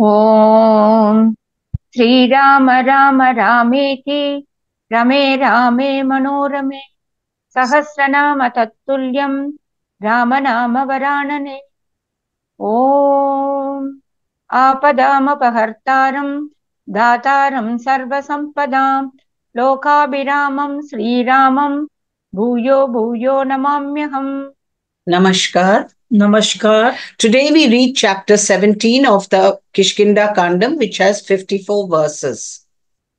ॐ श्रीराम राम रामेति रमे रामे मनोरमे सहस्रनाम तत्तुल्यं रामनाम वरानने। ॐ आपदामपहर्तारं दातारं सर्वसम्पदां लोकाभिरामं श्रीरामं भूयो भूयो नमाम्यहम्। Namaskar. Namaskar. Today we read chapter 17 of the Kishkinda Kandam, which has 54 verses.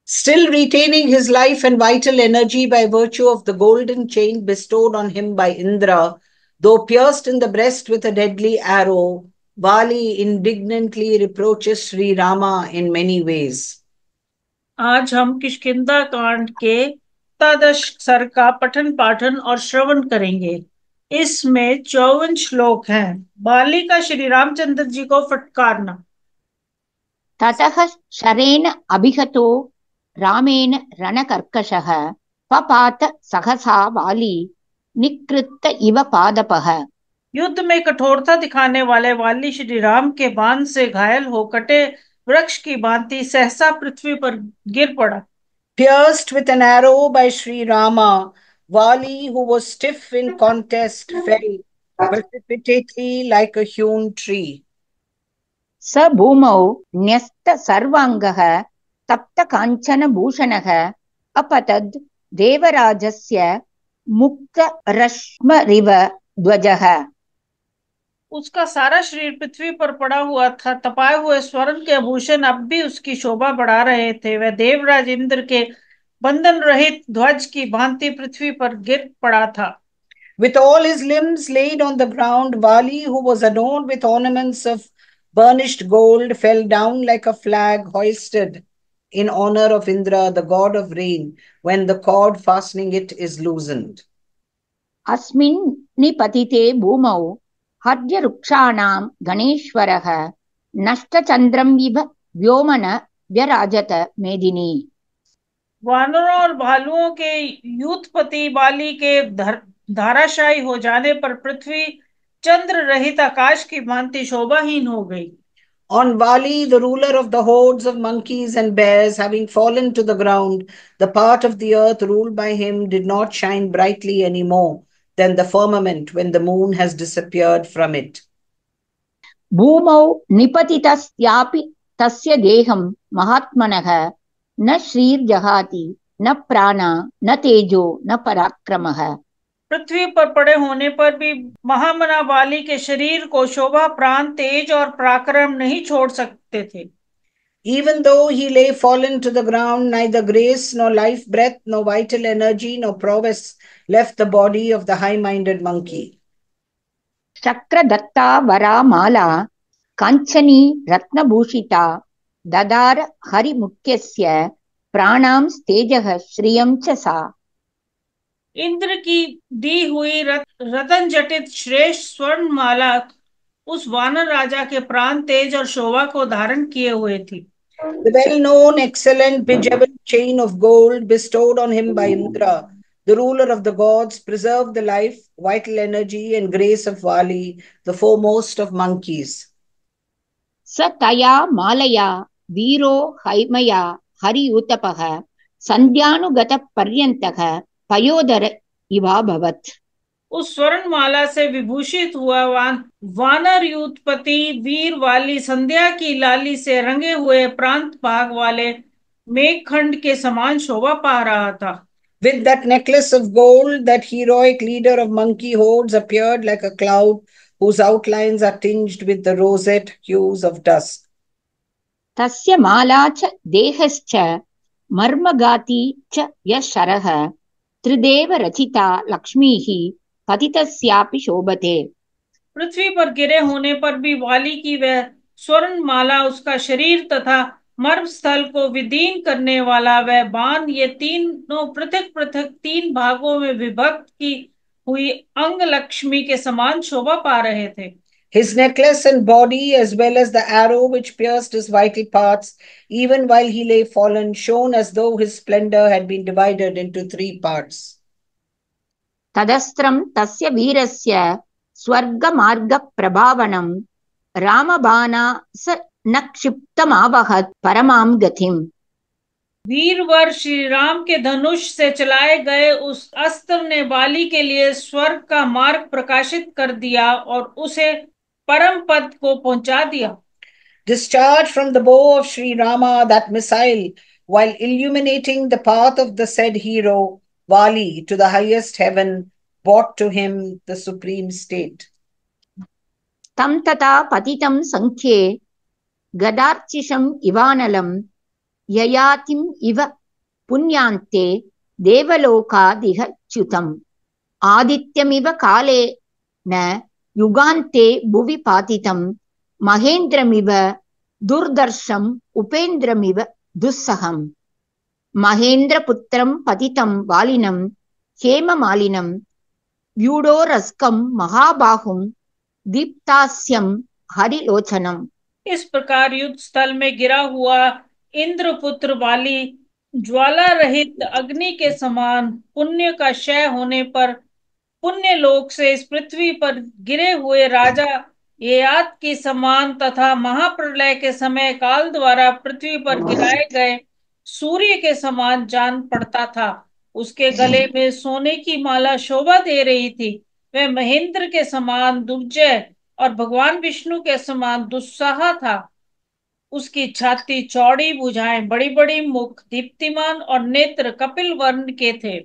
Still retaining his life and vital energy by virtue of the golden chain bestowed on him by Indra, though pierced in the breast with a deadly arrow, Vali indignantly reproaches Sri Rama in many ways. आज हम किष्किंधा कांड के एकादश सर्ग का पठन पाठन और श्रवण करेंगे। इसमें 54 श्लोक हैं। बाली का श्री रामचंद्र जी को फटकारना। ततः शरेण अभिहतो रामेण रणकर्कशः पपात सहसा वाली निकृत्त इव पादपः। युद्ध में कठोरता दिखाने वाले वाली श्री राम के बाण से घायल हो कटे वृक्ष की भांति सहसा पृथ्वी पर गिर पड़ा। Pierced with an arrow by Sri Rama, Vali, who was stiff in contest, fell precipitately like a hewn tree. स भूमौ न्यस्त सर्वांगः तप्त कांचन भूषणः अपतद् देवराजस्य मुक्त रश्मरिव ध्वजः। उसका सारा शरीर पृथ्वी पर पड़ा हुआ था। तपाए हुए स्वर्ण के आभूषण अब भी उसकी शोभा बढ़ा रहे थे। वह देवराज इंद्र के बंधन रहित ध्वज की भांति पृथ्वी पर गिर पड़ा था। With all his limbs laid on the ground, Vali, who was adorned with ornaments of burnished gold, fell down like a flag hoisted in honor of Indra, the god of rain, when the cord fastening it is loosened. अस्मिन् निपतिते भूमौ हर्यवृक्षाणां गणेश्वरः नष्टचन्द्रम् इव व्योमन व्यराजत मेदिनी। वानरों और भालुओं के यूथपति बाली के धाराशायी हो जाने पर पृथ्वी चंद्र रहित आकाश की भांति शोभाहीन हो गई। On Vali, the ruler of the hordes of monkeys and bears, having fallen to the ground, the part of the earth ruled by him did not shine brightly any more than the firmament when the moon has disappeared from it. भूमौ निपतितस्यापि तस्य देहं महात्मनः न श्रीर्जहाति न प्राणा न तेजो न पराक्रमः। पृथ्वी पर पड़े होने पर भी महामना बाली के शरीर को शोभा, प्राण, तेज और पराक्रम नहीं छोड़ सकते थे। Even though he lay fallen to the ground, neither grace nor life breath nor vital energy nor prowess left the body of the high-minded monkey. शक्रदत्ता वरा माला कांचनी रत्नभूषिता ददार हरिमुख्यस्य प्राणां तेजः श्रियं च सा। इंद्र की दी हुई रतन जटित श्रेष्ठ स्वर्ण माला उस वानर राजा के प्राण, तेज और शोभा को धारण किए हुए थी। The well-known, excellent, bejeweled chain of gold bestowed on him by Indra, the ruler of the gods, preserved the life, vital energy, and grace of Vali, the foremost of monkeys. स तया मालया वीरो हैमया हरियूतपः संध्यानुगत पर्यन्तः पयोदर इवाभवत्। उस स्वर्ण माला से विभूषित हुआ वानर यूथपति वीर वाली संध्या की लाली से रंगे हुए प्रांत भाग वाले मेघखंड के समान शोभा पा रहा था। With that necklace of gold, that heroic leader of monkey hordes appeared like a cloud whose outlines are tinged with the roseate hues of dusk. तस्य माला च देहश्च मर्मगाती च यशरः त्रिदेव रचिता लक्ष्मीः पतितस्यापि शोभते। पृथ्वी पर गिरे होने पर भी वाली की वह स्वर्ण माला, उसका शरीर तथा मर्म स्थल को विदीन करने वाला वह बाण, ये तीनों पृथक पृथक तीन भागों में विभक्त की हुई अंग लक्ष्मी के समान शोभा पा रहे थे। His necklace and body, as well as the arrow which pierced his vital parts, even while he lay fallen, shone as though his splendor had been divided into three parts. तदस्त्रं तस्य वीरस्य स्वर्गमार्ग प्रभावनं रामबाणा स न क्षिप्तमावहत् परमां गतिम्। वीरवर श्री राम के धनुष से चलाए गए उस अस्त्र ने वाली के लिए स्वर्ग का मार्ग प्रकाशित कर दिया और उसे परम पद को पहुंचा दिया। Discharged from the bow of Sri Rama that missile, while illuminating the path of the said hero, Vali, to the highest heaven, brought to him the supreme state. तं तथा पतितं संख्ये गदार्चिषम् इवानलं ययातिम् इव पुण्यान्ते देवलोकादिहच्युतम् आदित्यमिव काले न युगान्ते भुवि पातितं महेन्द्रमिव दुर्दर्शम् उपेन्द्रमिव दुस्सहम् महेन्द्रपुत्रं पतितं वालिनं हेममालिनं व्यूढोरस्कं महाबाहुं दीप्तास्यं हरिलोचनम्। इस प्रकार युद्ध स्थल में गिरा हुआ इंद्रपुत्र वाली ज्वाला रहित अग्नि के समान, पुण्य का क्षय होने पर पुण्य लोक से इस पृथ्वी पर गिरे हुए राजा ययाति के समान तथा महाप्रलय के समय काल द्वारा पृथ्वी पर गिराए गए सूर्य के समान जान पड़ता था। उसके गले में सोने की माला शोभा दे रही थी। वह महेंद्र के समान दुर्जय और भगवान विष्णु के समान दुस्साह था। उसकी छाती चौड़ी, भुजाएं बड़ी बड़ी, मुख दीप्तिमान और नेत्र कपिल वर्ण के थे।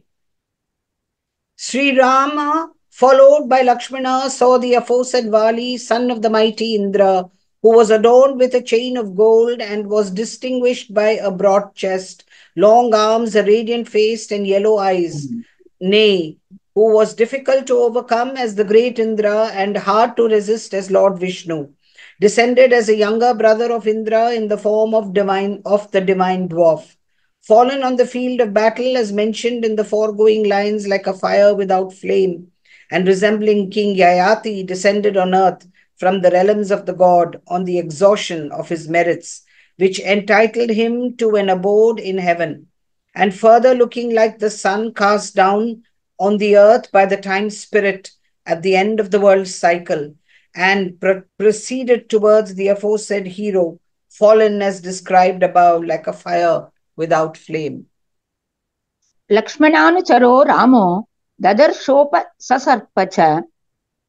Sri Rama, followed by Lakshmana, saw the aforesaid Vali, son of the mighty Indra, who was adorned with a chain of gold and was distinguished by a broad chest, long arms, a radiant face, and yellow eyes. Nay, who was difficult to overcome as the great Indra and hard to resist as Lord Vishnu, descended as a younger brother of Indra in the form of the divine dwarf. Fallen on the field of battle, as mentioned in the foregoing lines, like a fire without flame, and resembling King Yayati, descended on earth from the realms of the god on the exhaustion of his merits, which entitled him to an abode in heaven, and further looking like the sun cast down on the earth by the time spirit at the end of the world's cycle, and proceeded towards the aforesaid hero, fallen as described above, like a fire without flame. लक्ष्मणानुचरो रामो ददर्शोपससर्प च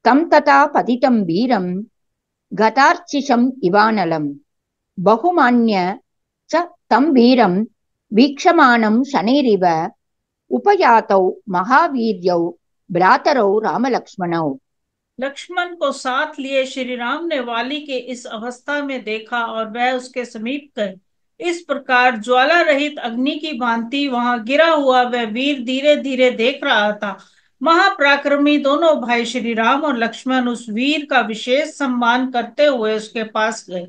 तं तथा पतितं वीरं गतार्चिषम् इवानलं बहुमान्य च तं वीरं वीक्षमाणं शनैरिव उपयातौ महावीर्यौ भ्रातरौ रामलक्ष्मणौ। लक्ष्मण को साथ लिए श्री राम ने वाली के इस अवस्था में देखा और वह उसके समीप गए। इस प्रकार ज्वाला रहित अग्नि की भांति वहां गिरा हुआ वह वीर धीरे धीरे देख रहा था। महापराक्रमी दोनों भाई श्री राम और लक्ष्मण उस वीर का विशेष सम्मान करते हुए उसके पास गए।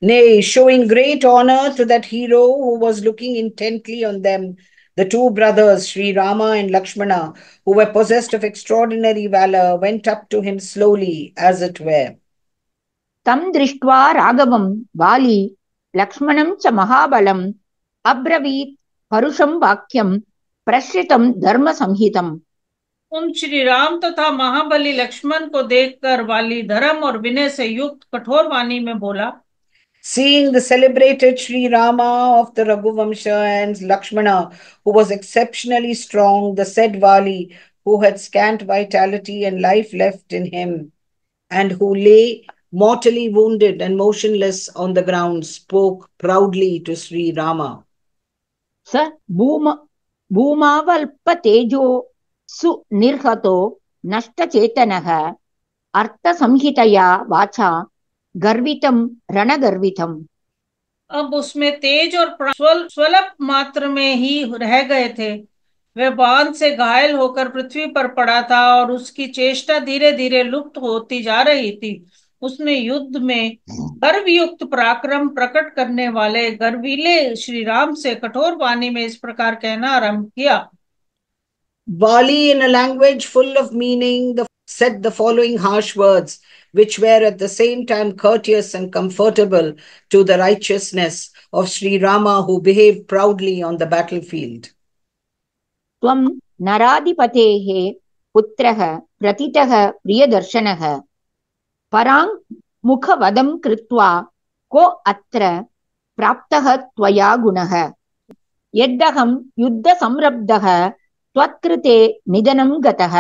Nay, showing great honor to that hero who was looking intently on them, the two brothers, Sri Rama and Lakshmana, who were possessed of extraordinary valor, went up to him slowly, as it were. तं दृष्ट्वा राघवं वाली लक्ष्मणं च महाबलम् अब्रवीत् परुषं वाक्यं प्रश्रितं धर्मसंहितम्। उन श्री राम तथा महाबली लक्ष्मण को देखकर वाली धर्म और विनय से युक्त कठोर वाणी में बोला। Seeing the celebrated Sri Rama of the Raghuvamsha and Lakshmana, who was exceptionally strong, the said Vali, who had scant vitality and life left in him, and who lay mortally wounded and motionless on the ground, spoke proudly to Sri Rama. स भूमावल्पतेजो सुनिर्हतो नष्टचेतनः अर्थसंहितया वाचा गर्वितं रणगर्वितम्। अब उसमें तेज और स्वल्प मात्र में ही रह गए थे। वह बाण से घायल होकर पृथ्वी पर पड़ा था और उसकी चेष्टा धीरे धीरे लुप्त होती जा रही थी। उसने युद्ध में गर्वयुक्त पराक्रम प्रकट करने वाले गर्वीले श्री राम से कठोर वाणी में इस प्रकार कहना आरंभ किया। Vali, in a language full of meaning, said the following harsh words, which were at the same time courteous and comfortable to the righteousness of Sri Rama, who behaved proudly on the battlefield. त्वं नराधिपतेः पुत्रः प्रतितः प्रियदर्शनः पराङ्मुखवधं कृत्वा को अत्र प्राप्तः त्वया गुणः यद्दहं युद्धसंरब्धः त्वत्कृते निधनं गतः।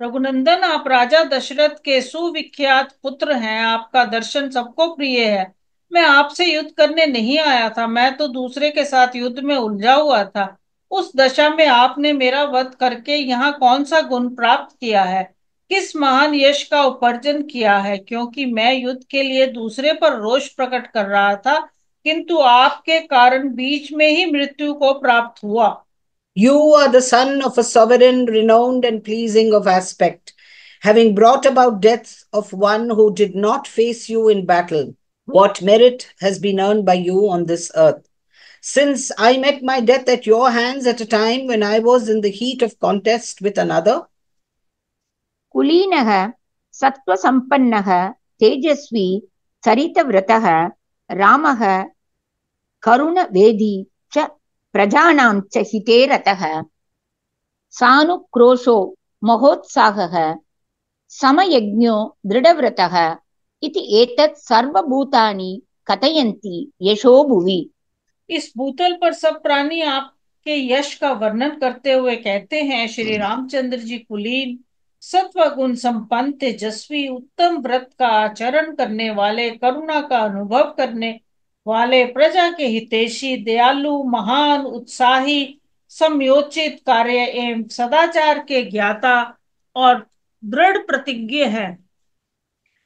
रघुनंदन, आप राजा दशरथ के सुविख्यात पुत्र हैं। आपका दर्शन सबको प्रिय है। मैं आपसे युद्ध करने नहीं आया था, मैं तो दूसरे के साथ युद्ध में उलझा हुआ था। उस दशा में आपने मेरा वध करके यहाँ कौन सा गुण प्राप्त किया है, किस महान यश का उपार्जन किया है? क्योंकि मैं युद्ध के लिए दूसरे पर रोष प्रकट कर रहा था, किंतु आपके कारण बीच में ही मृत्यु को प्राप्त हुआ। You are the son of a sovereign, renowned and pleasing of aspect, having brought about death of one who did not face you in battle. What merit has been earned by you on this earth? Since I met my death at your hands at a time when I was in the heat of contest with another. कुलीनः सत्त्वसम्पन्नः तेजस्वी चरितव्रतः रामः करुणवेदी च प्रजानां च हिते रतः सानुक्रोशो महोत्साहः समयज्ञो दृढव्रतः इति एतत् सर्वभूतानि कथयन्ति यशो भुवि। इस भूतल पर सब प्राणी आपके यश का वर्णन करते हुए कहते हैं, श्री रामचंद्र जी कुलीन, सत्व गुण संपन्न, तेजस्वी, उत्तम व्रत का आचरण करने वाले, करुणा का अनुभव करने वाले, प्रजा के हितैषी, दयालु, महान, उत्साही, समयोचित कार्य एवं सदाचार के ज्ञाता और दृढ़ प्रतिज्ञ है।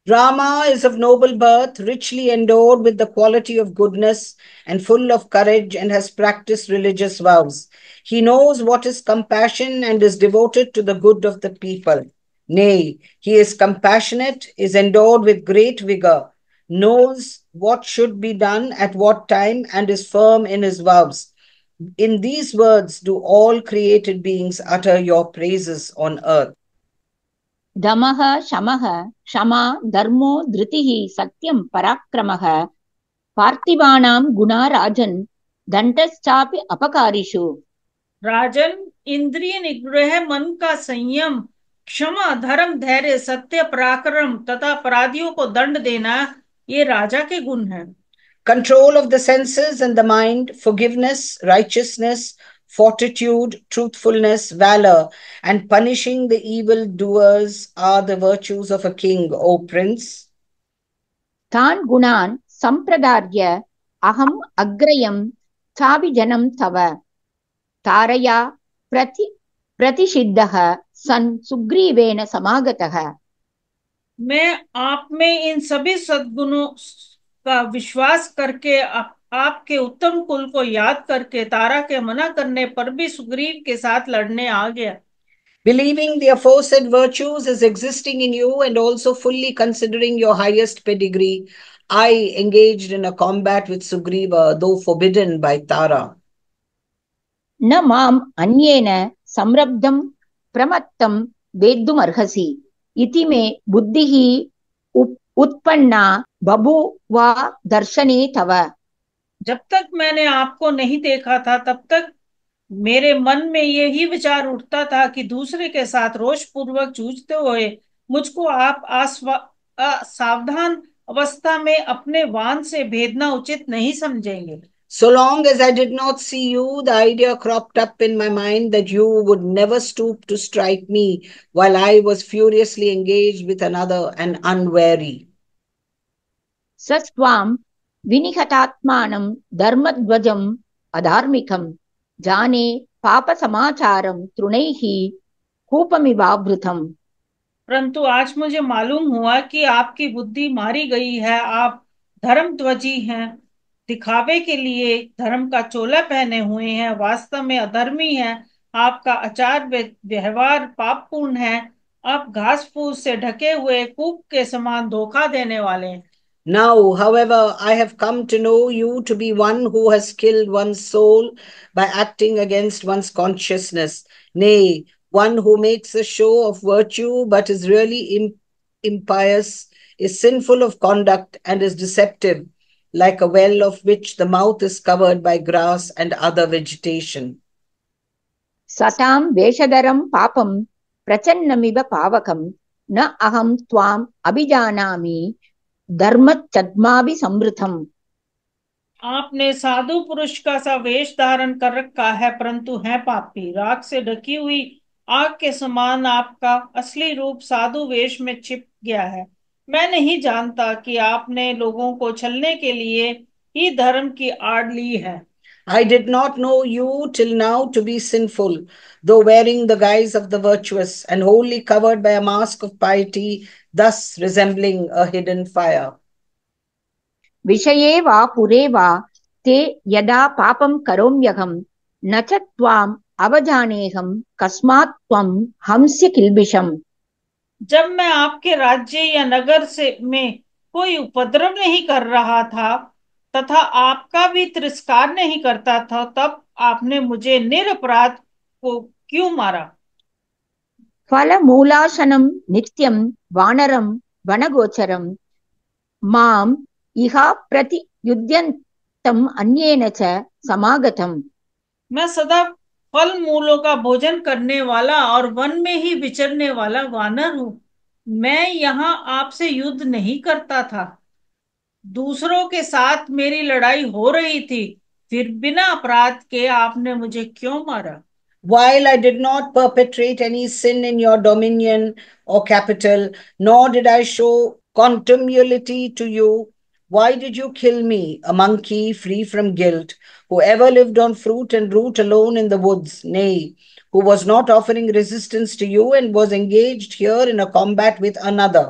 Rama is of noble birth, richly endowed with the quality of goodness and full of courage, and has practiced religious vows. He knows what is compassion and is devoted to the good of the people. Nay, he is compassionate, is endowed with great vigor, knows what should be done at what time, and is firm in his vows. In these words do all created beings utter your praises on earth. दमः शमः क्षमा धर्मो धृतिः सत्यं पराक्रमः पार्थिवानां गुणा राजन् दण्डश्चापि अपकारिषु। राजन, इंद्रिय निग्रह, मन का संयम, क्षमा, धर्म, धैर्य, सत्य, पराक्रम तथा अपराधियों को दंड देना, ये राजा के गुण हैं। Control of the senses and the mind, forgiveness, righteousness, fortitude, truthfulness, valor, and punishing the evil doers are the virtues of a king, O prince. तान् गुणान् सम्प्रदार्य अहम् अग्रयं चाभिजनं तव तारया प्रतिषिद्धः सन् सुग्रीवेन समागतः। मैं आप में इन सभी सद्गुणों का विश्वास करके आपके उत्तम कुल को याद करके तारा के मना करने पर भी सुग्रीव के साथ लड़ने आ गया। Believing the aforesaid virtues as existing in you and also fully considering your highest pedigree, I engaged in a combat with Sugriva, though forbidden by Tara. न माम् अन्येन संरब्धं प्रमत्तं वेद्धुमर्हसि इति मे बुद्धिः उत्पन्ना बभूवा दर्शने तव। जब तक मैंने आपको नहीं देखा था, तब तक मेरे मन में यही विचार उठता था कि दूसरे के साथ रोष पूर्वक जूझते हुए मुझको आप सावधान अवस्था में अपने वान से भेदना उचित नहीं समझेंगे। So long as I did not see you, the idea cropped up in my mind that you would never stoop to strike me while I was furiously engaged with another and unwary. सस्त्वां विनिहतात्मानं धर्मध्वजम् अधार्मिकं जाने पापसमाचारं तृणैः कूपमिवावृतम्। परंतु आज मुझे मालूम हुआ कि आपकी बुद्धि मारी गई है। आप धर्मध्वजी हैं, दिखावे के लिए धर्म का चोला पहने हुए हैं, वास्तव में अधर्मी हैं। आपका आचार व्यवहार पापपूर्ण है। आप घास फूस से ढके हुए कूप के समान धोखा देने वाले हैं। Now, however, I have come to know you to be one who has killed one's soul by acting against one's consciousness. Nay, one who makes a show of virtue but is really impious, is sinful of conduct, and is deceptive, like a well of which the mouth is covered by grass and other vegetation. सतां वेषधरं पापं प्रचन्नमिव पावकं न अहं त्वाम् अभिजानामि धर्मच्छद्माभिसंवृतम्। आपने साधु पुरुष का सा वेश धारण कर रखा है, परंतु है पापी। राख से ढकी हुई आग के समान आपका असली रूप साधु वेश में छिप गया है। मैं नहीं जानता कि आपने लोगों को छलने के लिए ही धर्म की आड़ ली है। I did not know you till now to be sinful, though wearing the guise of the virtuous, and wholly covered by a mask of piety, thus resembling a hidden fire. विषये वा पुरे वा ते यदा पापं करोम्यहं न च त्वाम् अवजानेऽहं कस्मात् त्वं हंस्य किल्बिषम्। जब मैं आपके राज्य या नगर से में कोई उपद्रव नहीं कर रहा था तथा आपका भी तिरस्कार नहीं करता था, तब आपने मुझे निरपराध को क्यों मारा? फलमूलाशनं नित्यं वानरं वनगोचरं माम् इहा प्रतियुध्यन्तम् अन्येन च समागतम्। मैं सदा फल मूलों का भोजन करने वाला और वन में ही विचरने वाला वानर हूँ। मैं यहाँ आपसे युद्ध नहीं करता था, दूसरों के साथ मेरी लड़ाई हो रही थी, फिर बिना अपराध के आपने मुझे क्यों मारा? While I did not perpetrate any sin in your dominion or capital, nor did I show contumely to you, why did you kill me, a monkey free from guilt, who ever lived on fruit and root alone in the woods, nay, who was not offering resistance to you and was engaged here in a combat with another?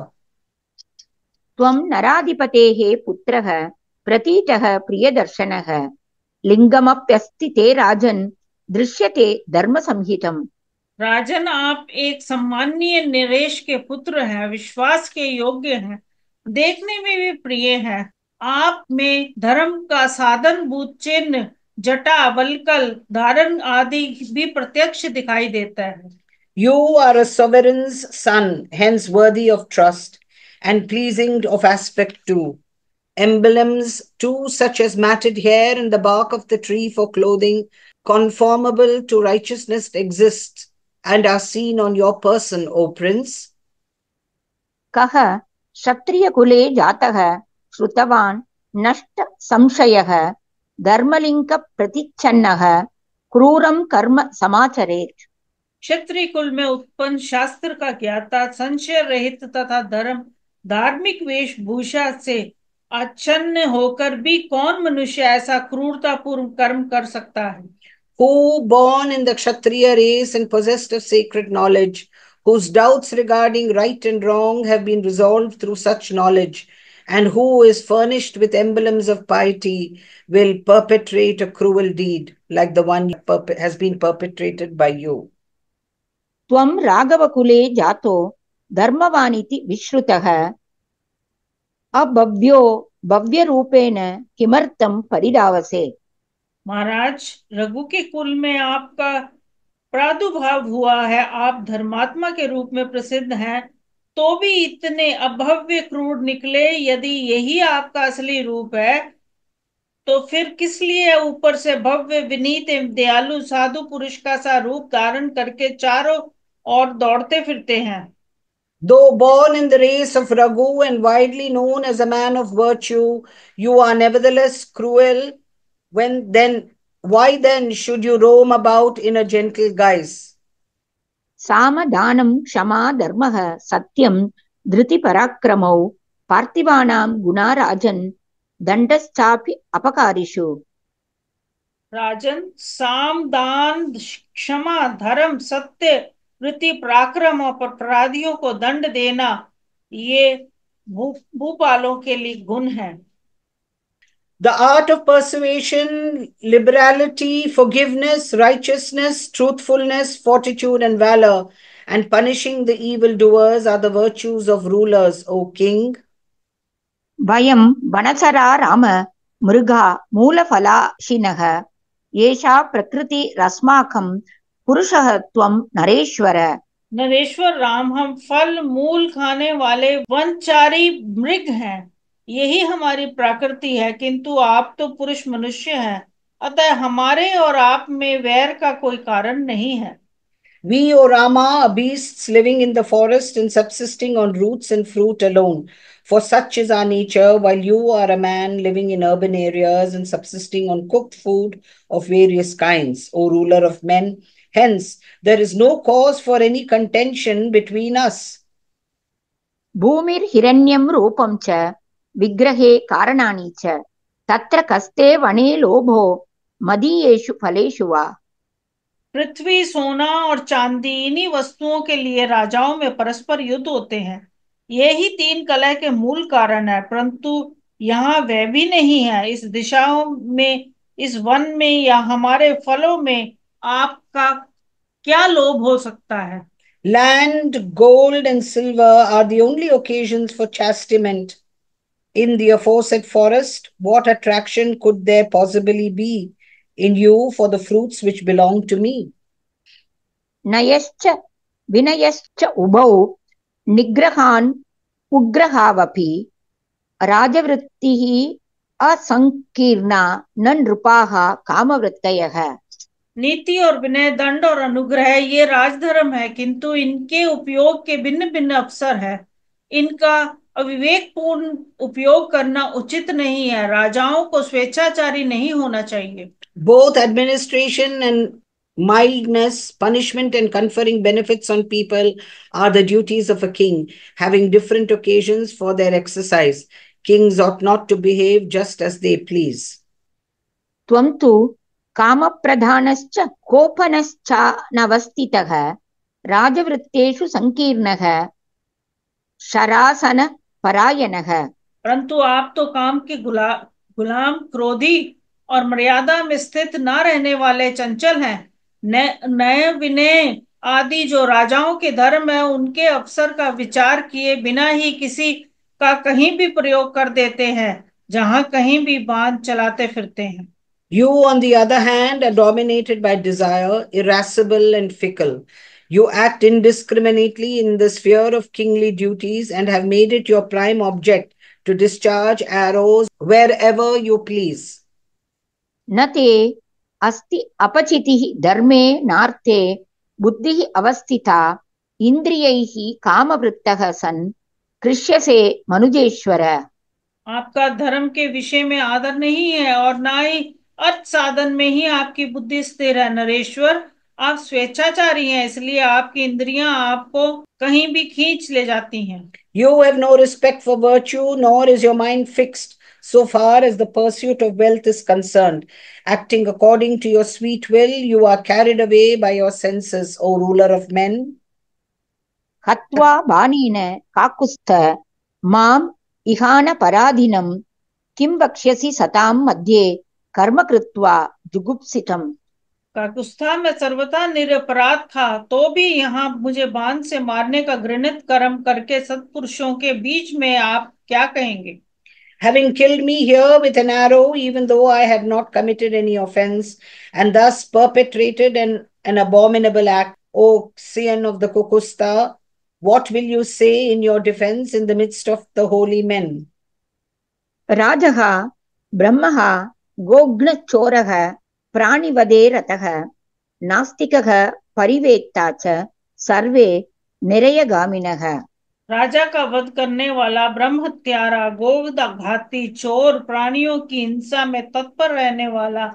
त्वं नराधिपतेः पुत्रः प्रतीतः प्रियदर्शनः लिंगमप्यस्ति ते राजन् दृश्यते धर्मसंहितम्। राजन, आप एक सम्माननीय नरेश के पुत्र हैं, विश्वास के योग्य हैं, देखने में भी प्रिय हैं। आप में धर्म का साधन भूत चिन्ह, जटा, वल्कल धारण आदि भी प्रत्यक्ष दिखाई देता है। You are a sovereign's son, hence worthy of trust and pleasing of aspect too. Emblems too, such as matted hair and the bark of the tree for clothing, conformable to righteousness, exist and are seen on your person, O prince. कः क्षत्रियकुले जातः श्रुतवान् नष्ट संशयः धर्मलिङ्गप्रतिच्छन्नः क्रूरं कर्म समाचरेत्। क्षत्रिय कुल में उत्पन्न, शास्त्र का ज्ञाता, संशय रहित तथा धार्मिक वेशभूषा से आच्छन्न होकर भी कौन मनुष्य ऐसा क्रूरतापूर्ण कर्म कर सकता है? Who, born in the Kshatriya race and possessed of sacred knowledge, whose doubts regarding right and wrong have been resolved through such knowledge, and who is furnished with emblems of piety, will perpetrate a cruel deed like the one has been perpetrated by you. त्वं राघवकुले जातो धर्मवानिति विश्रुतः अभव्यो भव्यरूपेण किमर्थं परिधावसे। महाराज, रघु के कुल में आपका प्रादुर्भाव हुआ है, आप धर्मात्मा के रूप में प्रसिद्ध हैं, तो भी इतने अभव्य क्रूर निकले। यदि यही आपका असली रूप है तो फिर किस लिए ऊपर से भव्य, विनीत एवं दयालु साधु पुरुष का सा रूप धारण करके चारों ओर दौड़ते फिरते हैं? Though born in the race of Raghu and widely known as a man of virtue, you are nevertheless cruel. Why then should you roam about in a gentle guise? साम दानं क्षमा धर्मः सत्यं धृति पराक्रमौ पार्थिवानां गुणा राजन् दंडश्चापि अपकारिषु। राजन, साम, दान, क्षमा, धर्म, सत्य, वृत्ति, पराक्रम और अपराधियों को दंड देना, ये भूपालों के लिए गुण है। The art of persuasion, liberality, forgiveness, righteousness, truthfulness, fortitude, and valor, and punishing the evildoers are the virtues of rulers, O king. वयं वनचरा राम मृगा मूलफलाशिनः येषा प्रकृतिरस्माकं पुरुषः त्वं नरेश्वर। नरेश्वर राम, हम फल मूल खाने वाले वनचारी मृग हैं, यही हमारी प्रकृति है, किंतु आप तो पुरुष मनुष्य हैं, अतः हमारे और आप में वैर का कोई कारण नहीं है। We, O Rama, are beasts living in the forest and subsisting on roots and fruit alone. For such is our nature, while you are a man living in urban areas and subsisting on cooked food of various kinds, O ruler of men. Hence, there is no cause for any contention between us. भूमिर्हिरण्यं रूपं च विग्रहे कारणानि च तत्र कस्ते वने लोभो मदीयेषु फलेषु वा। पृथ्वी, सोना और चांदी, इन्हीं वस्तुओं के लिए राजाओं में परस्पर युद्ध होते हैं। ये ही तीन कलह के मूल कारण है, परंतु यहाँ वह भी नहीं है। इस दिशाओं में, इस वन में या हमारे फलों में आपका क्या लोभ हो सकता है? Land, gold, and silver are the only occasions for chastisement. In the aforesaid forest, what attraction could there possibly be in you for the fruits which belong to me? नयश्च विनयश्च उभौ निग्रहान् उग्रहावपि राजवृत्तिः असंकीर्णा न नृपाः कामवृत्तयः। नीति और विनय, दंड और अनुग्रह, ये राजधर्म है, किंतु इनके उपयोग के भिन्न भिन्न अवसर है। इनका अविवेकपूर्ण उपयोग करना उचित नहीं है। राजाओं को स्वेच्छाचारी नहीं होना चाहिए। Both administration and mildness, punishment and conferring benefits on people are the duties of a king, having different occasions for their exercise. Kings ought not to behave just as they please. त्वं तु कामप्रधानश्च कोपनश्चानवस्थितः राजवृत्तेषु संकीर्णः शरासनपरायणः। परंतु आप तो काम के गुलाम, क्रोधी और मर्यादा में स्थित न रहने वाले चंचल हैं। नय विनय आदि जो राजाओं के धर्म है, उनके अवसर का विचार किए बिना ही किसी का कहीं भी प्रयोग कर देते हैं, जहां कहीं भी बांध चलाते फिरते हैं। You, on the other hand, are dominated by desire, irascible and fickle. You act indiscriminately in the sphere of kingly duties and have made it your prime object to discharge arrows wherever you please. न ते अस्ति अपचितिः धर्मे नार्थे बुद्धिः अवस्थिता इंद्रियैः कामवृत्तः सन् कृष्यसे मनुजेश्वर। आपका धर्म के विषय में आदर नहीं है और ना ही अर्थ साधन में ही आपकी बुद्धि स्थिर है। नरेश्वर, आप स्वेच्छाचारी हैं, इसलिए आपकी इंद्रियां आपको कहीं भी खींच ले जाती हैं। You have no respect for virtue, nor is your mind fixed so far as the pursuit of wealth is concerned. Acting according to your sweet will, you are carried away by your senses, O ruler of men. हत्वा बाणेन काकुस्थ माम् इहान पराधीनं किं वक्ष्यसि सतां मध्ये कर्म कृत्वा जुगुप्सितम्। काकुस्था में सर्वथा निरपराध था, तो भी यहाँ मुझे बाण से मारने का घृणित कर्म करके सत्पुरुषों के बीच में आप क्या कहेंगे? Having killed me here with an arrow, even though I have not committed any offense, and thus perpetrated an abominable act, O scion of the Kukusta, what will you say in your defense in the midst of the holy men? राजः ब्रह्मः गोघ्नचोरः प्राणिवधे रतः नास्तिकः परिवेत्ता च सर्वे निरयगामिनः। राजा का वध करने वाला, ब्रह्म हत्यारा, गोघाती, चोर, प्राणियों की हिंसा में तत्पर रहने वाला,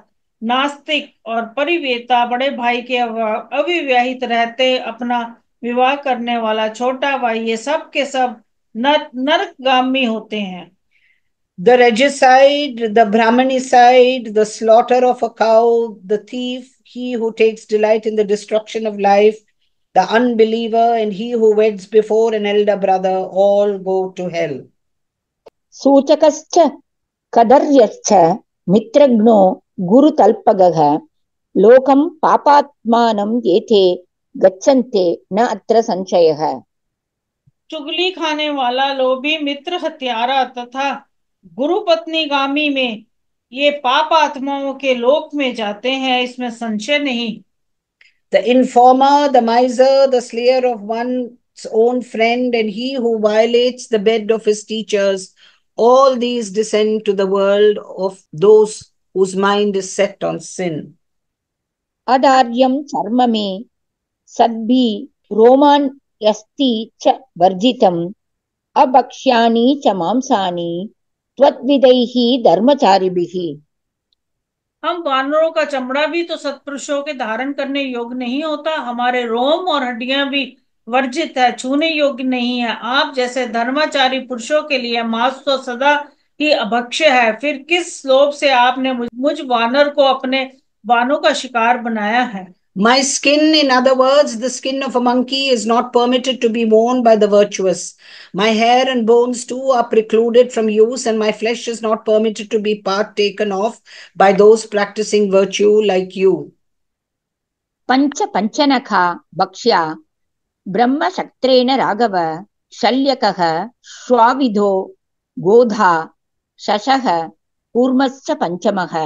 नास्तिक और परिवेता, बड़े भाई के अविवाहित रहते अपना विवाह करने वाला छोटा भाई, ये सब के सब नरकगामी होते हैं। The regicide, the brahmanicide, the slaughter of a cow, the thief, he who takes delight in the destruction of life, the unbeliever, and he who weds before an elder brother, all go to hell. सूचकश्च कदर्यश्च मित्रघ्नो गुरुतल्पगः लोकं पापात्मानं येते गच्छन्ते न अत्र संशयः। चुगली खाने वाला, लोभी, मित्र हत्यारा तथा गुरु पत्नी गामी में ये पाप आत्माओं के लोक में जाते हैं, इसमें संशय नहीं। The informer, the miser, the slayer of one's own friend, and he who violates the bed of his teachers, all these descend to the world of those whose mind is set on sin. अदार्यं कर्म मे सद्भिः रोमान्यस्ति च वर्जितम् अभक्ष्यानि च मांसानि त्वद्विदैः धर्मचारिभिः। हम वानरों का चमड़ा भी तो सत्पुरुषों के धारण करने योग्य नहीं होता, हमारे रोम और हड्डियां भी वर्जित है, छूने योग्य नहीं है। आप जैसे धर्माचारी पुरुषों के लिए मांस तो सदा ही अभक्ष्य है, फिर किस लोभ से आपने मुझ वानर को अपने बाणों का शिकार बनाया है। My skin, in other words, the skin of a monkey, is not permitted to be worn by the virtuous. My hair and bones too are precluded from use, and my flesh is not permitted to be partaken of by those practicing virtue like you. पंच पंचनखा भक्ष्या ब्रह्मशक्त्रेण राघव शल्यकः श्वाविधो गोधा शशः कूर्मश्च पंचमः।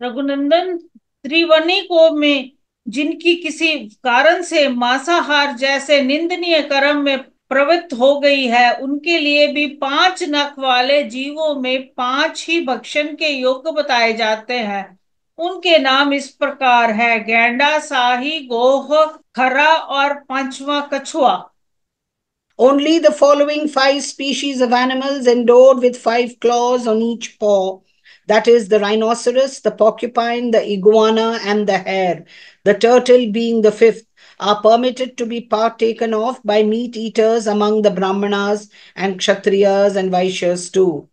रघुनंदन, त्रिवर्णिकों में जिनकी किसी कारण से मांसाहार जैसे निंदनीय कर्म में प्रवृत्त हो गई है, उनके लिए भी 5 नख वाले जीवों में 5 ही भक्षण के योग्य बताए जाते हैं। उनके नाम इस प्रकार है: गैंडा, साही, गोह, खरा और 5वां कछुआ। Only the following 5 species of animals endowed with 5 claws on each paw, that is, the rhinoceros, the porcupine, the iguana, and the hare, the turtle being the 5th, are permitted to be partaken of by meat eaters among the Brahmanas and Kshatriyas and Vaishyas too.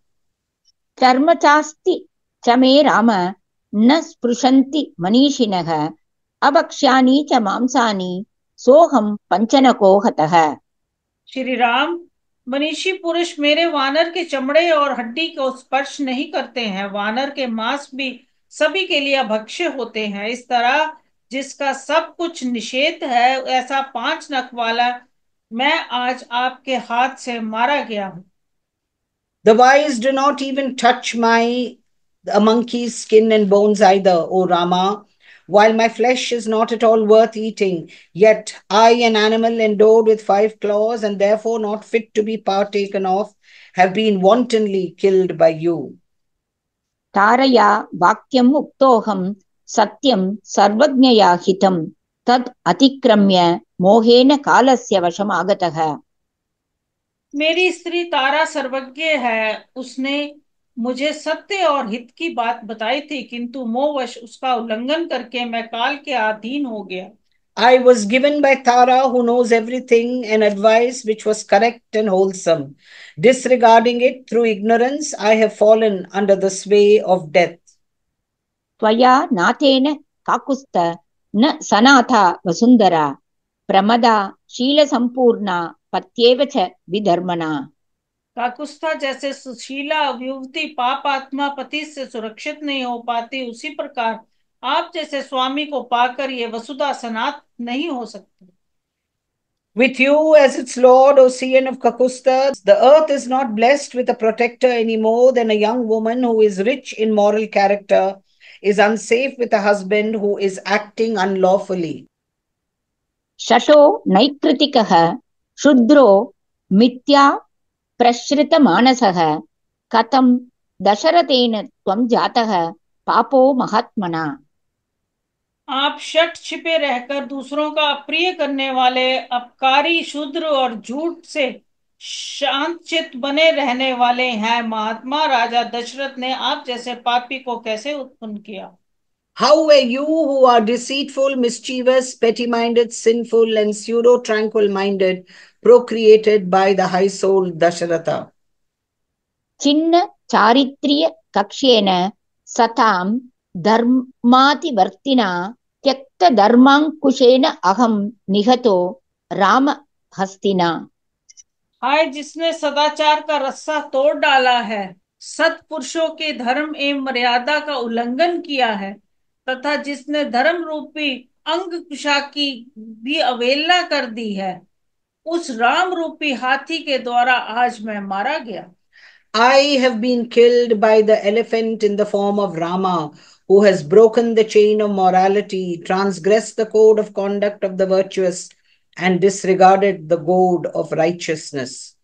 कर्मचास्ति च मे राम न स्पृशन्ति मनीषिणः अभक्ष्यानि च मांसानि सोऽहं पंचनको हतः। श्री राम, मनीषी पुरुष मेरे वानर के चमड़े और हड्डी को स्पर्श नहीं करते हैं, वानर के मांस भी सभी के लिए अभक्ष्य होते हैं। इस तरह जिसका सब कुछ निषेध है, ऐसा 5 नख वाला मैं आज आपके हाथ से मारा गया हूं। The wise do not even touch a monkey's skin and bones either, O Rama. While my flesh is not at all worth eating, yet I, an animal endowed with 5 claws and therefore not fit to be partaken of, have been wantonly killed by you. तारया वाक्यम् उक्तोऽहं सत्यं सर्वज्ञया हितं तद् अतिक्रम्य मोहेन कालस्य वशम् आगतः। मेरी स्त्री तारा सर्वज्ञ है, उसने मुझे सत्य और हित की बात बताई थी, किंतु मोहवश उसका उल्लंघन करके मैं काल के अधीन हो गया। I was given by Tara, who knows everything, an advice which was correct and wholesome. Disregarding it through ignorance, I have fallen under the sway of death. त्वया नाथेन काकुस्थ न सनाथा वसुंधरा प्रमदा शीलसंपूर्णा पत्येव च विधर्मणा। काकुस्था जैसे सुशीला युवती पाप आत्मा पति से सुरक्षित नहीं हो पाती, उसी प्रकार आप जैसे स्वामी को पाकर ये वसुधा सनात नहीं हो सकती। With you as its lord, O Sian of Kakusta, the earth is not blessed with a protector any more than a young woman who is rich in moral character is unsafe with a husband who is acting unlawfully. शशो नैकृतिकः शुद्रो मिथ्या प्रश्रितमानसः कथं दशरथेन त्वं जातः पापो महात्मना। आप शठ छिपे रहकर दूसरों का अप्रिय करने वाले अपकारी, शूद्र और झूठ से शांतचित्त बने रहने वाले हैं। महात्मा राजा दशरथ ने आप जैसे पापी को कैसे उत्पन्न किया? How were you, who are deceitful, mischievous, petty-minded, sinful, and pseudo-tranquil-minded, procreated by the high-souled Dasharatha? चिन्न चारित्र्य कक्षेन सतां धर्मातिवर्तिना त्यक्त धर्मांकुशेन अहम निहतो राम हस्तिना। हाय, जिसने सदाचार का रस्सा तोड़ डाला है, सत्पुरुषों के धर्म एवं मर्यादा का उल्लंघन किया है, तथा जिसने धर्म रूपी अंगकुशा की भी अवहेलना कर दी है, उस राम रूपी हाथी के द्वारा आज मैं मारा गया। I have been killed by the elephant in the form of Rama, who has broken the chain of morality, transgressed the code of conduct of the virtuous, and disregarded the goad of righteousness.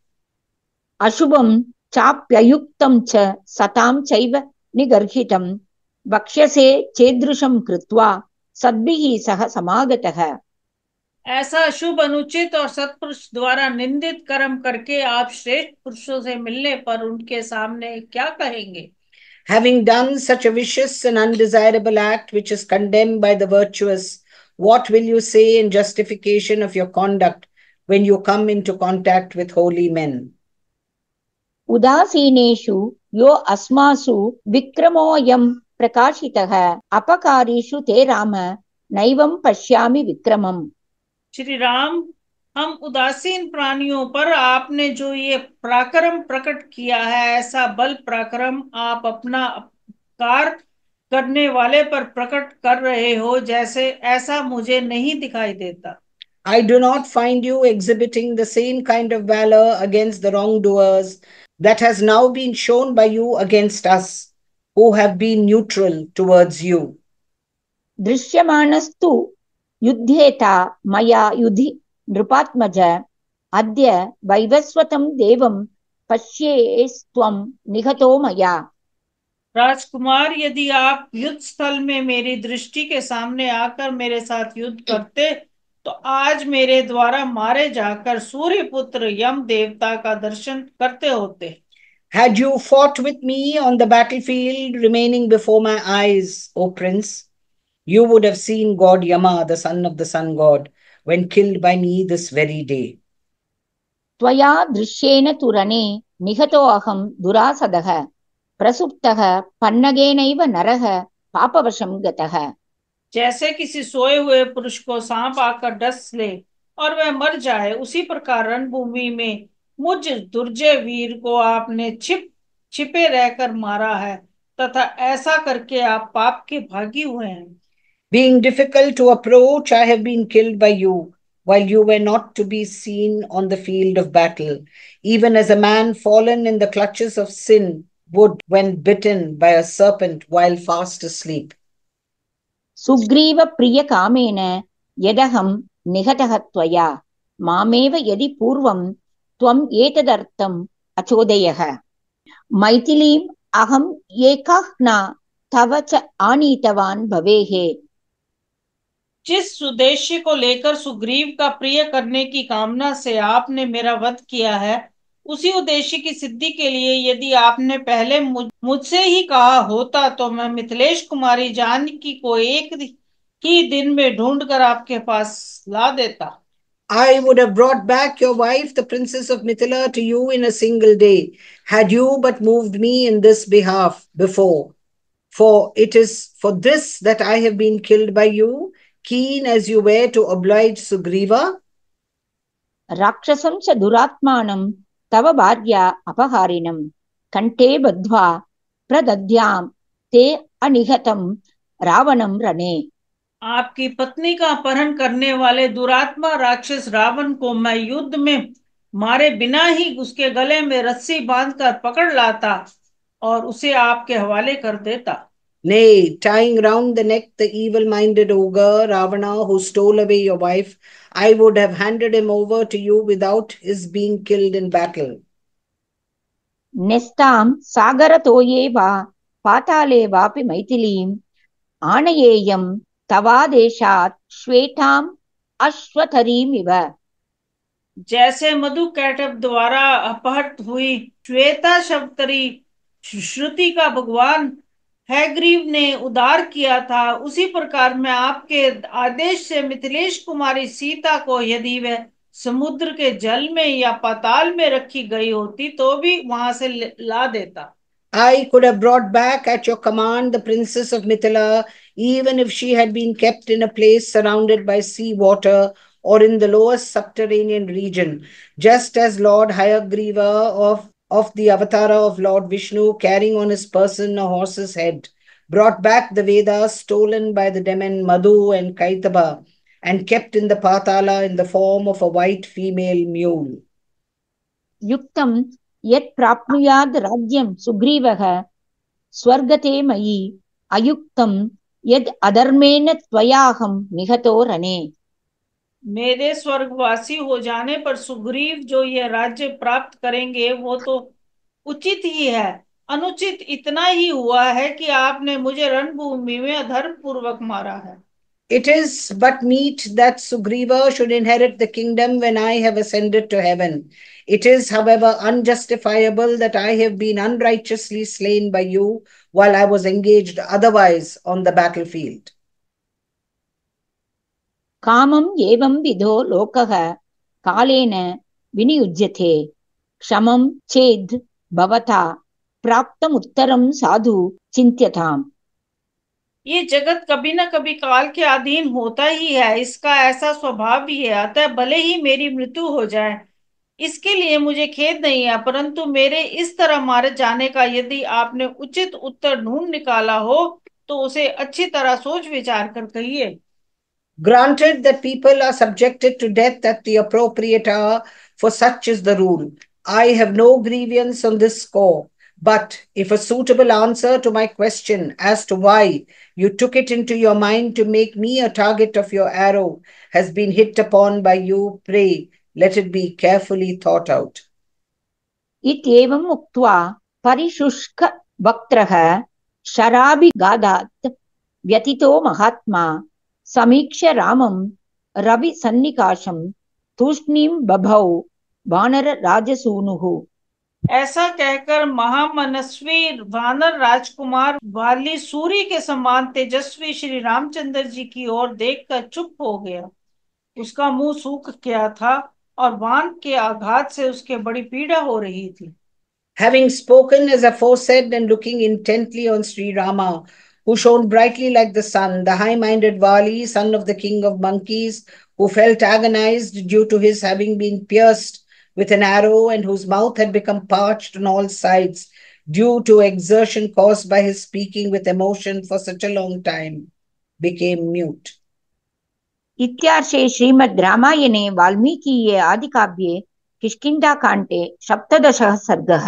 अशुभं चाप्ययुक्तं च सतां चैव निगर्हितं वक्ष्यसे चेदृशं कृत्वा सद्भिः सह समागतः। ऐसा शुभ अनुचित और सत्पुरुष द्वारा निंदित कर्म करके आप श्रेष्ठ पुरुषों से मिलने पर उनके सामने क्या कहेंगे? Having done such a vicious and undesirable act which is condemned by the virtuous, what will you say in justification of your conduct when you come into contact with holy men? उदासीनेषु यो अस्मासु विक्रमोऽयं प्रकाशितः अपकारीषु ते राम नैवं पश्यामि विक्रमम्। श्री राम, हम उदासीन प्राणियों पर आपने जो ये पराक्रम प्रकट किया है, ऐसा बल पराक्रम आप अपना अपकार करने वाले पर प्रकट कर रहे हो, जैसे ऐसा मुझे नहीं दिखाई देता। I do not find you exhibiting the same kind of valor against the wrongdoers that has now been shown by you against us, who have been neutral towards you. दृश्यमानस्तु युद्धेता मया युधि नृपात्मज अद्य वैवस्वतं देवं पश्येस्त्वं निहतो मया। राजकुमार, यदि आप युद्ध स्थल में मेरी दृष्टि के सामने आकर मेरे साथ युद्ध करते, तो आज मेरे द्वारा मारे जाकर सूर्य पुत्र यम देवता का दर्शन करते होते। Had you fought with me on the battlefield remaining before my eyes, O prince, you would have seen God Yama, the son of the sun god, when killed by me this very day. त्वया दृश्येन तु रणे निहतो अहं दुरासदः प्रसुप्तः पन्नगेनैव नरः पापवशं गतः। जैसे किसी सोए हुए पुरुष को सांप आकर डस ले और वह मर जाए, उसी प्रकार रणभूमि में मुझ दुर्जय वीर को आपने छिपे रहकर मारा है, तथा ऐसा करके आप पाप के भागी हुए हैं। Being difficult to approach, I have been killed by you, while you were not to be seen on the field of battle, even as a man fallen in the clutches of sin would when bitten by a serpent while fast asleep. Sugriva प्रिय कामेन यदहं निहतः त्वया मामेव यदि पूर्वं त्वम् एतदर्थम् अचोदयः मैथिलीम् अहम् एकाः न तव च आनीतवान् भवेः। जिस उद्देश्य को लेकर सुग्रीव का प्रिय करने की कामना से आपने मेरा वध किया है, उसी उद्देश्य की सिद्धि के लिए यदि आपने पहले मुझसे ही कहा होता, तो मैं मिथिलेश कुमारी जानकी को एक ही दिन में ढूंढकर आपके पास ला देता। I would have brought back your wife, the princess of Mithila, to you in a single day, had you but moved me in this behalf before. For it is for this that I have been killed by you, keen as you were to oblige Sugriva. राक्षसं च दुरात्मानं तव भार्या अपहारिणं कंठे बद्ध्वा प्रदद्यां ते अनिहतं रावणं रणे। आपकी पत्नी का अपहरण करने वाले दुरात्मा राक्षस रावण को मैं युद्ध में मारे बिना ही उसके गले में रस्सी बांधकर पकड़ लाता और उसे आपके हवाले कर देता। Nay, tying round the neck the evil-minded ogre Ravana who stole away your wife, I would have handed him over to you without his being killed in battle. नेस्तां सागरतोये वा पाताले वापि मैथिलीम् आनयेयं तवादेशात् श्वेताम् अश्वथरीमिव। जैसे मधु कैटभ द्वारा अपहृत हुई श्वेता शवतरी श्रुति का भगवान हैग्रीव ने उद्धार किया था, उसी प्रकार मैं आपके आदेश से मिथिलेश कुमारी सीता को यदि वह समुद्र के जल में या पाताल में रखी गई होती, तो भी वहां से ला देता। I could have brought back at your command the princess of Mithila, even if she had been kept in a place surrounded by sea water or in the lowest subterranean region, just as Lord Hayagriva of the Avatara of Lord Vishnu, carrying on his person a horse's head, brought back the Vedas stolen by the demon Madhu and Kaitaba and kept in the Patala in the form of a white female mule. युक्तं यत् प्राप्नुयाद् राज्यं सुग्रीवः स्वर्गते मयि अयुक्तं यद् अधर्मेण त्वयाहं निहतो रणे। मेरे स्वर्गवासी हो जाने पर सुग्रीव जो यह राज्य प्राप्त करेंगे, वो तो उचित ही है। अनुचित इतना ही हुआ है कि आपने मुझे रणभूमि में अधर्म पूर्वक मारा है। It is but meet that Sugriva should inherit the kingdom when I have ascended to heaven. It is, however, unjustifiable that I have been unrighteously slain by you while I was engaged otherwise on the battlefield. कामम् एवं विधो लोकः कालेन विनियुज्यते क्षमं चेद् भवता प्राप्तमुत्तरं साधु चिन्त्यताम्। ये जगत कभी न कभी काल के अधीन होता ही है, इसका ऐसा स्वभाव भी है। अतः भले ही मेरी मृत्यु हो जाए, इसके लिए मुझे खेद नहीं है, परंतु मेरे इस तरह मारे जाने का यदि आपने उचित उत्तर ढूंढ निकाला हो तो उसे अच्छी तरह सोच विचार कर कहिए। Granted that people are subjected to death at the appropriate hour, for such is the rule. I have no grievance on this score. But if a suitable answer to my question as to why you took it into your mind to make me a target of your arrow has been hit upon by you, pray, let it be carefully thought out. इत्येवम् उक्त्वा परिशुष्कवक्त्रः शराभिगादात् व्यथितो महात्मा समीक्ष्य रामं रविसन्निकाशं तूष्णीं बभौ वानरराजसूनुः। ऐसा कहकर महामनस्वी वानर राजकुमार वाली सूर्य के समान तेजस्वी श्री रामचंद्र जी की ओर देखकर चुप हो गया। उसका मुंह सूख गया था और बाण के आघात से उसके बड़ी पीड़ा हो रही थी। Having spoken as aforesaid and looking intently on Sri Rama, who shone brightly like the sun, the high-minded Vali, son of the king of monkeys, who felt agonized due to his having been pierced with an arrow and whose mouth had become parched on all sides due to exertion caused by his speaking with emotion for such a long time, became mute. इत्यार्षे श्रीमद् रामायणे वाल्मीकीये आदिकाव्ये किष्किन्धाकाण्डे सप्तदशः सर्गः।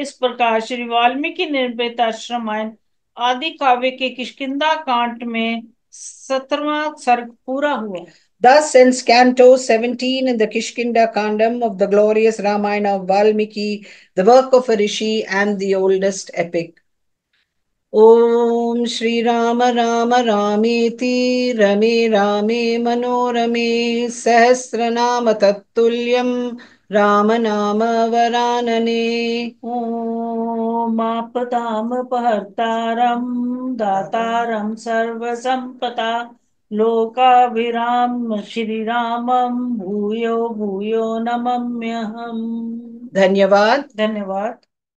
इस प्रकार श्री वाल्मीकि निर्मित रामायण आदि काव्य के किष्किंधा कांड में 17वां सर्ग पूरा हुआ। Thus ends Canto 17 in the Kishkinda Kandam of the glorious Ramayana of Valmiki, the work of a rishi and the oldest epic. Om Shri Rama Rama Rameti Rame Rame Manorame Sahasranama Tattulyam Rama Nama Varanane. ओम आपदामपहर्तारं दातारं सर्वसंपदा लोकाभिराम श्रीरामं भूयो भूयो नमाम्यहम्। धन्यवाद। धन्यवाद।